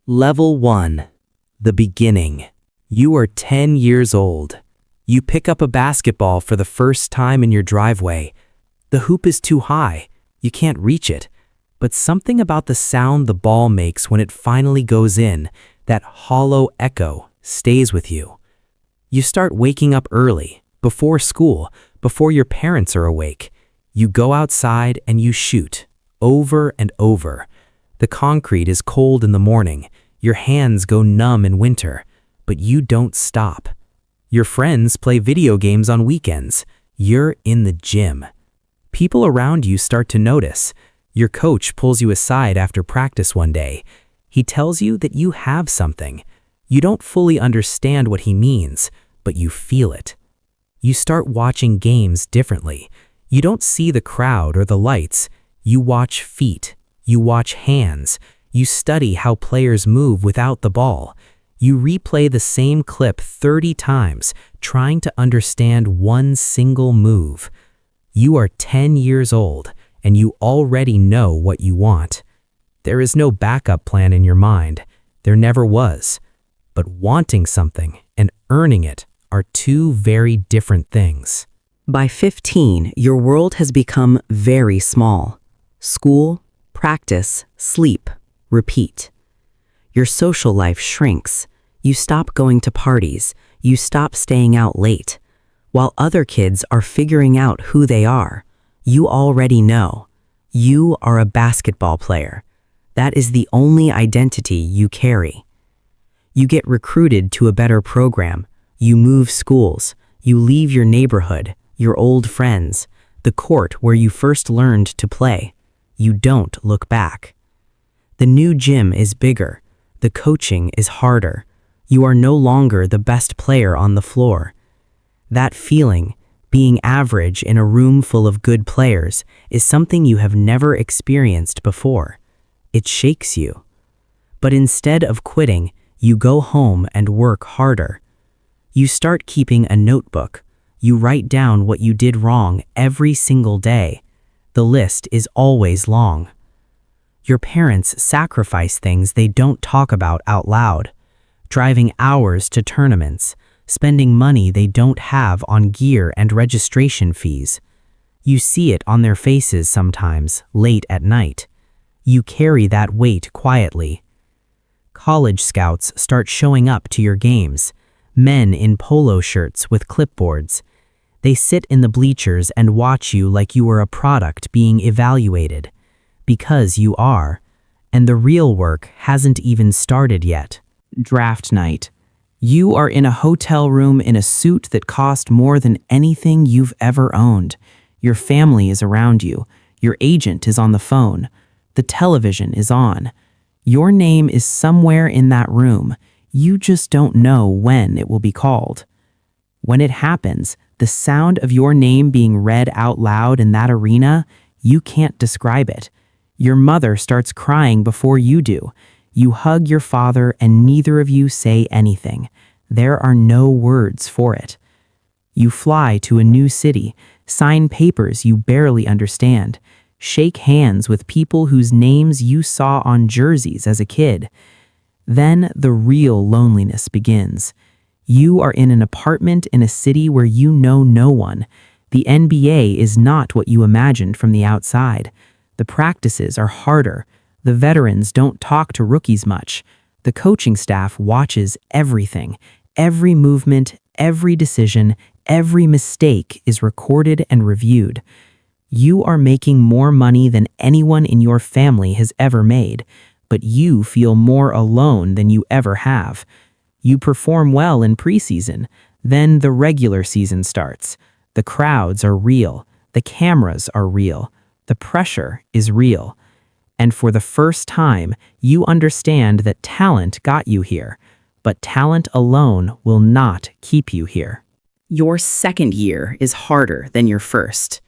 Level 1. The beginning. You are 10 years old. You pick up a basketball for the first time in your driveway. The hoop is too high. You can't reach it. But something about the sound the ball makes when it finally goes in, that hollow echo, stays with you. You start waking up early, before school, before your parents are awake. You go outside and you shoot, over and over. The concrete is cold in the morning. Your hands go numb in winter, but you don't stop. Your friends play video games on weekends. You're in the gym. People around you start to notice. Your coach pulls you aside after practice one day. He tells you that you have something. You don't fully understand what he means, but you feel it. You start watching games differently. You don't see the crowd or the lights. You watch feet. You watch hands. You study how players move without the ball. You replay the same clip 30 times, trying to understand one single move. You are 10 years old, and you already know what you want. There is no backup plan in your mind. There never was. But wanting something and earning it are two very different things. By 15, your world has become very small. School, practice, sleep, repeat. Your social life shrinks. You stop going to parties. You stop staying out late. While other kids are figuring out who they are, you already know. You are a basketball player. That is the only identity you carry. You get recruited to a better program. You move schools. You leave your neighborhood, your old friends, the court where you first learned to play. You don't look back. The new gym is bigger. The coaching is harder. You are no longer the best player on the floor. That feeling, being average in a room full of good players, is something you have never experienced before. It shakes you. But instead of quitting, you go home and work harder. You start keeping a notebook. You write down what you did wrong every single day. The list is always long. Your parents sacrifice things they don't talk about out loud. Driving hours to tournaments, spending money they don't have on gear and registration fees. You see it on their faces sometimes, late at night. You carry that weight quietly. College scouts start showing up to your games, men in polo shirts with clipboards. They sit in the bleachers and watch you like you were a product being evaluated. Because you are, and the real work hasn't even started yet. Draft night. You are in a hotel room in a suit that cost more than anything you've ever owned. Your family is around you. Your agent is on the phone. The television is on. Your name is somewhere in that room. You just don't know when it will be called. When it happens, the sound of your name being read out loud in that arena, you can't describe it. Your mother starts crying before you do. You hug your father and neither of you say anything. There are no words for it. You fly to a new city, sign papers you barely understand, shake hands with people whose names you saw on jerseys as a kid. Then the real loneliness begins. You are in an apartment in a city where you know no one. The NBA is not what you imagined from the outside. The practices are harder. The veterans don't talk to rookies much. The coaching staff watches everything. Every movement, every decision, every mistake is recorded and reviewed. You are making more money than anyone in your family has ever made, but you feel more alone than you ever have. You perform well in preseason. Then the regular season starts. The crowds are real. The cameras are real. The pressure is real. And for the first time, you understand that talent got you here, but talent alone will not keep you here. Your second year is harder than your first.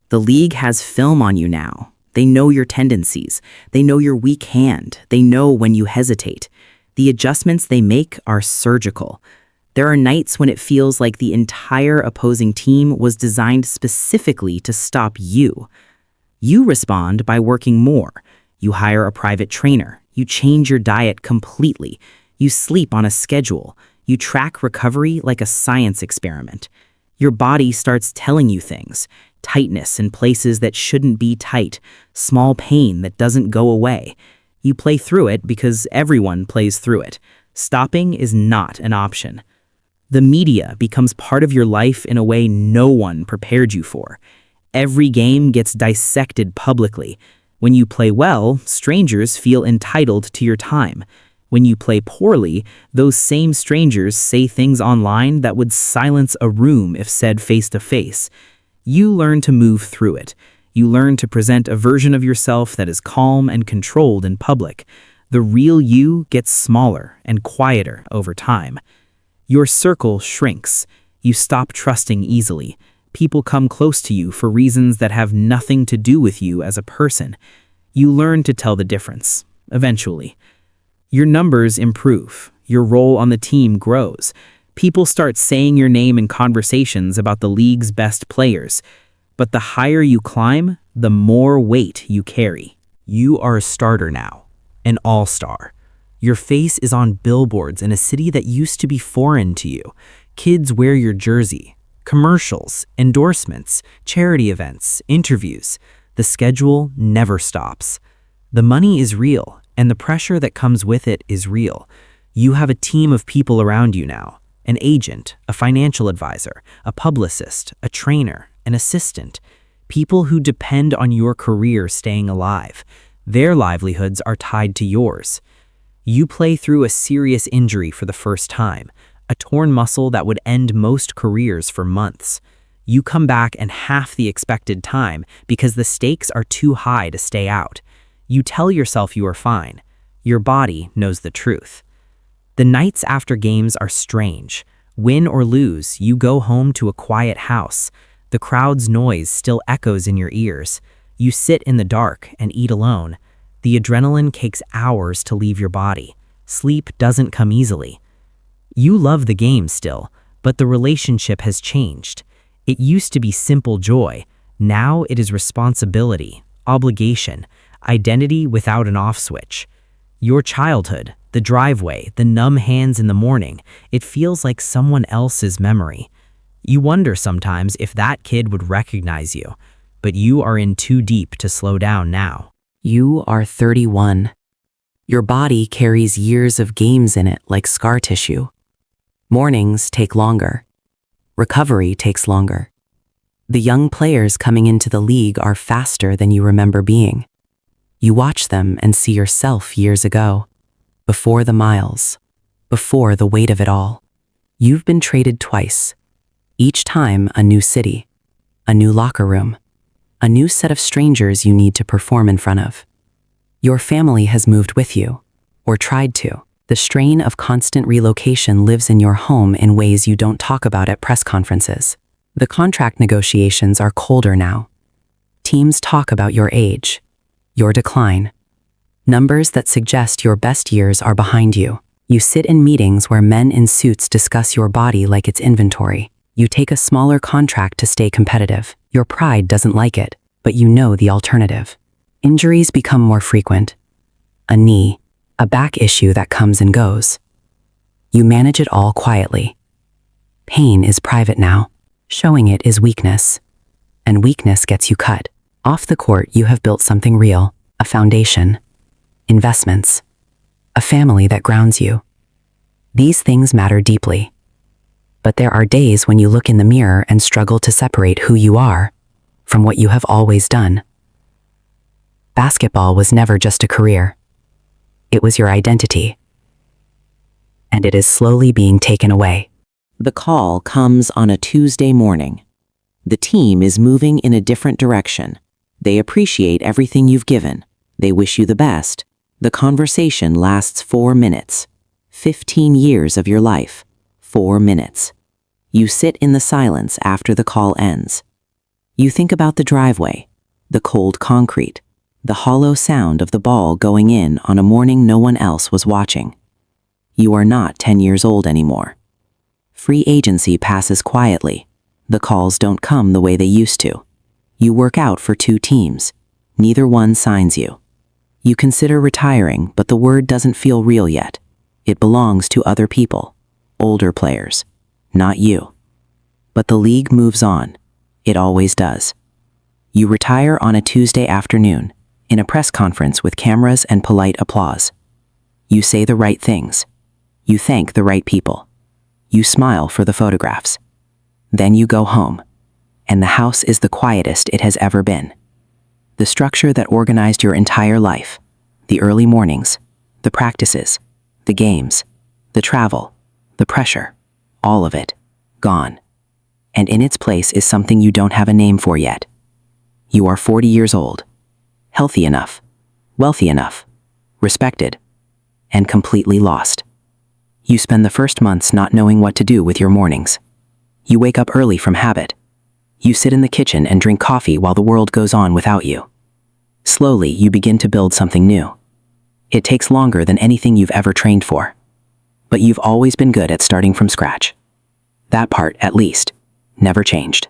The league has film on you now. They know your tendencies. They know your weak hand. They know when you hesitate. The adjustments they make are surgical. There are nights when it feels like the entire opposing team was designed specifically to stop you. You respond by working more. You hire a private trainer. You change your diet completely. You sleep on a schedule. You track recovery like a science experiment. Your body starts telling you things. Tightness in places that shouldn't be tight. Small pain that doesn't go away. You play through it because everyone plays through it. Stopping is not an option. The media becomes part of your life in a way no one prepared you for. Every game gets dissected publicly. When you play well, strangers feel entitled to your time. When you play poorly, those same strangers say things online that would silence a room if said face to face. You learn to move through it. You learn to present a version of yourself that is calm and controlled in public. The real you gets smaller and quieter over time. Your circle shrinks. You stop trusting easily. People come close to you for reasons that have nothing to do with you as a person. You learn to tell the difference, eventually. Your numbers improve. Your role on the team grows. People start saying your name in conversations about the league's best players. But the higher you climb, the more weight you carry. You are a starter now, an all-star. Your face is on billboards in a city that used to be foreign to you. Kids wear your jersey. Commercials, endorsements, charity events, interviews. The schedule never stops. The money is real, and the pressure that comes with it is real. You have a team of people around you now. An agent, a financial advisor, a publicist, a trainer, an assistant. People who depend on your career staying alive. Their livelihoods are tied to yours. You play through a serious injury for the first time. A torn muscle that would end most careers for months. You come back in half the expected time because the stakes are too high to stay out. You tell yourself you are fine. Your body knows the truth. The nights after games are strange. Win or lose, you go home to a quiet house. The crowd's noise still echoes in your ears. You sit in the dark and eat alone. The adrenaline takes hours to leave your body. Sleep doesn't come easily. You love the game still, but the relationship has changed. It used to be simple joy. Now it is responsibility, obligation, identity without an off switch. Your childhood, the driveway, the numb hands in the morning, it feels like someone else's memory. You wonder sometimes if that kid would recognize you, but you are in too deep to slow down now. You are 31. Your body carries years of games in it like scar tissue. Mornings take longer. Recovery takes longer. The young players coming into the league are faster than you remember being. You watch them and see yourself years ago, before the miles, before the weight of it all. You've been traded twice. Each time a new city, a new locker room, a new set of strangers you need to perform in front of. Your family has moved with you, or tried to. The strain of constant relocation lives in your home in ways you don't talk about at press conferences. The contract negotiations are colder now. Teams talk about your age, your decline. Numbers that suggest your best years are behind you. You sit in meetings where men in suits discuss your body like it's inventory. You take a smaller contract to stay competitive. Your pride doesn't like it, but you know the alternative. Injuries become more frequent. A knee, a back issue that comes and goes. You manage it all quietly. Pain is private now. Showing it is weakness. And weakness gets you cut. Off the court, you have built something real, a foundation, investments, a family that grounds you. These things matter deeply. But there are days when you look in the mirror and struggle to separate who you are from what you have always done. Basketball was never just a career. It was your identity. And it is slowly being taken away. The call comes on a Tuesday morning. The team is moving in a different direction. They appreciate everything you've given. They wish you the best. The conversation lasts 4 minutes. 15 years of your life. 4 minutes. You sit in the silence after the call ends. You think about the driveway, the cold concrete, the hollow sound of the ball going in on a morning no one else was watching. You are not 10 years old anymore. Free agency passes quietly. The calls don't come the way they used to. You work out for 2 teams. Neither one signs you. You consider retiring, but the word doesn't feel real yet. It belongs to other people, older players, not you. But the league moves on. It always does. You retire on a Tuesday afternoon, in a press conference with cameras and polite applause. You say the right things. You thank the right people. You smile for the photographs. Then you go home, and the house is the quietest it has ever been. The structure that organized your entire life, the early mornings, the practices, the games, the travel, the pressure, all of it, gone. And in its place is something you don't have a name for yet. You are 40 years old, healthy enough, wealthy enough, respected, and completely lost. You spend the first months not knowing what to do with your mornings. You wake up early from habit. You sit in the kitchen and drink coffee while the world goes on without you. Slowly, you begin to build something new. It takes longer than anything you've ever trained for. But you've always been good at starting from scratch. That part, at least, never changed.